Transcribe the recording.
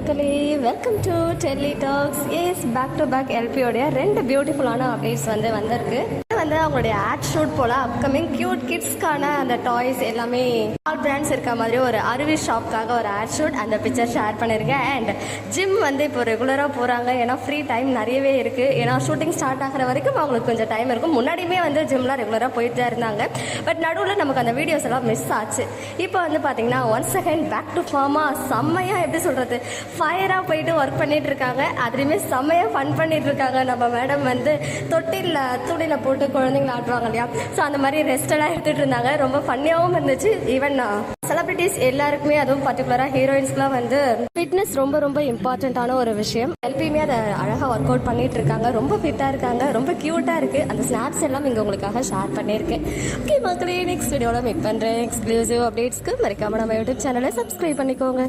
மக்களே, welcome to Delhi talks. Yes, back to back எல்பியோடைய 2 பியூட்டிஃபுல்லான அப்டேட்ஸ் வந்திருக்கு. அவங்களுடைய ஆட் ஷூட் போல அப்கமிங் கியூட் கிட்ஸ்க்கான அந்த டாய்ஸ் எல்லாமே ஆல் பிராண்ட்ஸ் இருக்க மாதிரி ஒரு அருவி ஷாப்காக ஒரு ஆட் ஷூட் அந்த பிக்சர் ஷேர் பண்ணியிருக்கேன். அண்ட் ஜிம் இப்போ ரெகுலராக போகிறாங்க. ஏன்னா ஃப்ரீ டைம் நிறையவே இருக்குது. ஏன்னா ஷூட்டிங் ஸ்டார்ட் ஆகிற வரைக்கும் அவங்களுக்கு கொஞ்சம் டைம் இருக்கும். முன்னாடியுமே ஜிம்லாம் ரெகுலராக போயிட்டு தான் இருந்தாங்க. பட் நடுவில் நமக்கு அந்த வீடியோஸ் எல்லாம் மிஸ் ஆச்சு. இப்போ பார்த்தீங்கன்னா ஒன்ஸ் அகைன் பேக் டு ஃபார்மாக செம்மையாக எப்படி சொல்கிறது, ஃபயராக போயிட்டு ஒர்க் பண்ணிட்டு இருக்காங்க. அதுலேயுமே செம்மையாக ஃபன் பண்ணிட்டு இருக்காங்க. நம்ம மேடம் தொட்டிலில் துணியில் போட்டு குழந்தைங்களை ஆட்டுவாங்க இல்லையா, ஸோ அந்த மாதிரி ரெஸ்டெல்லாம் எடுத்துகிட்டு இருந்தாங்க. ரொம்ப ஃபன்னியாகவும் இருந்துச்சு. ஈவன் செலிபிரிட்டிஸ் எல்லாருக்குமே, அதுவும் பர்டிகுலராக ஹீரோயின்ஸ்க்குலாம் ஃபிட்னஸ் ரொம்ப ரொம்ப இம்பார்ட்டண்ட்டான ஒரு விஷயம். எல்பியுமே அதை அழகாக ஒர்க் அவுட் பண்ணிட்டு இருக்காங்க. ரொம்ப ஃபிட்டாக இருக்காங்க, ரொம்ப க்யூட்டாக இருக்குது. அந்த ஸ்னாப்ஸ் எல்லாம் இங்கே உங்களுக்காக ஷேர் பண்ணியிருக்கேன். ஓகே மக்களே, நெக்ஸ்ட் வீடியோவில் மீட் பண்ணுறேன். எக்ஸ்க்ளூசிவ் அப்டேட்ஸ்க்கு மறக்காம நம்ம யூடியூப் சேனலை சப்ஸ்கிரைப் பண்ணிக்கோங்க.